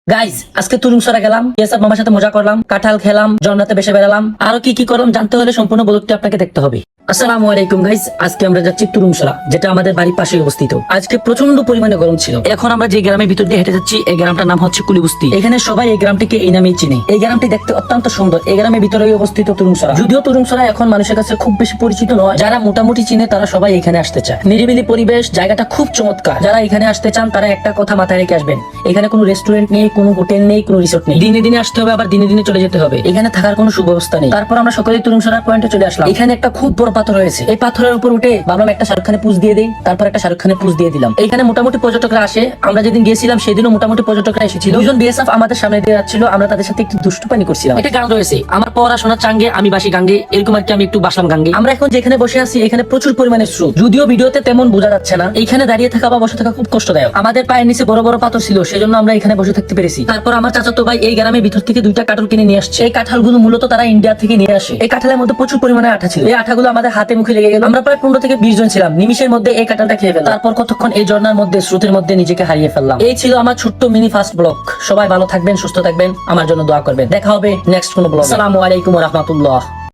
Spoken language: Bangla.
গাইজ আজকে তুরুংসরা গেলাম, এসব মামার সাথে মজা করলাম, কাঁঠাল খেলাম, ঝর্ণাতে বেসে বেড়ালাম, আরো কি কি করলাম জানতে হলে সম্পূর্ণ ব্লগটি আপনাকে দেখতে হবে। আসসালামু আলাইকুম গাইজ, আজকে আমরা যাচ্ছি তুরুংসরা, যেটা আমাদের বাড়ির পাশে অবস্থিত। আজকে প্রচন্ড পরিমাণে গরম ছিল। এখন আমরা যে গ্রামের ভিতর দিয়ে হেঁটে যাচ্ছি, এই গ্রামটার নাম হচ্ছে কুলিবস্তি। এখানে সবাই এই গ্রামটিকে এই নামেই চিনে। এই গ্রামটি দেখতে অত্যন্ত সুন্দর। এই গ্রামের ভিতরেই অবস্থিত তুরুংসরা। যদিও তুরুংসরা এখন মানুষের কাছে খুব বেশি পরিচিত নয়, যারা মোটামুটি চিনে তারা সবাই এখানে আসতে চায়। নিরিবিলি পরিবেশ, জায়গাটা খুব চমৎকার। যারা এখানে আসতে চান তারা একটা কথা মাথায় রেখে আসবেন, এখানে কোনো রেস্টুরেন্ট নেই, কোনো হোটেল নেই, কোনো রিসোর্ট নেই। দিনে দিনে আসতে হবে, আবার দিনে দিনে চলে যেতে হবে। এখানে থাকার কোনো সুব্যবস্থা নেই। তারপর আমরা সকলেই তুরুংসরা পয়েন্টে চলে আসলাম। এখানে একটা খুব বড় পাথর রয়েছে। এই পাথরের উপর উঠে ভাবলাম একটা শাহরুখ খানের পুজ দিয়ে দিই, তারপর একটা শাহরুখ খানের পুজ দিয়ে দিলাম। এখানে মোটামুটি পর্যটকরা আসে। আমরা যেদিন গিয়েছিলাম সেদিনও মোটামুটি পর্যটকরা এসেছিল। দুজন বিএসএফ আমাদের সামনে দিয়ে যাচ্ছিল, আমরা তাদের সাথে একটু দুষ্টুপানি করছিলাম। একটা গান রয়েছে, আমার পড়াশোনার চাঙ্গে আমি বাসি গাঙ্গে, এরকম আর কি আমি একটু বাসলাম গাঙ্গে। আমরা এখন যেখানে বসে আছি এখানে প্রচুর পরিমাণে স্রোত, যদিও ভিডিওতে তেমন বোঝা যাচ্ছে না। এইখানে দাঁড়িয়ে থাকা বা বসে থাকা খুব কষ্টদায়ক। আমাদের পায়ের নিচে বড় বড় পাথর ছিল, সেজন্য আমরা এখানে বসে থাকতে পেরেছি। তারপর আমার চাচাতো ভাই এই গ্রামের ভিতর থেকে 2টা কাঁঠাল কিনে নিয়ে আসছে। এই কাঁঠালগুলো মূলত তারা ইন্ডিয়া থেকে নিয়ে আসে। এই কাঁঠালের মধ্যে প্রচুর পরিমাণে আঠা ছিল। এই আঠাগুলো আমাদের হাতে মুখে লেগে গেল। আমরা প্রায় 15 থেকে 20 জন ছিলাম। নিমিষের মধ্যে এই কাঁঠালটা খেয়ে ফেললাম। তারপর কতক্ষণ এই ঝর্ণার মধ্যে, স্রোতের মধ্যে নিজেকে হারিয়ে ফেললাম। এই ছিল আমার ছোট্ট মিনি ফার্স্ট ব্লগ। সবাই ভালো থাকবেন, সুস্থ থাকবেন, আমার জন্য দোয়া করবেন। দেখা হবে নেক্সট কোনো ব্লগ। আসসালামু আলাইকুম ওয়া রাহমাতুল্লাহ।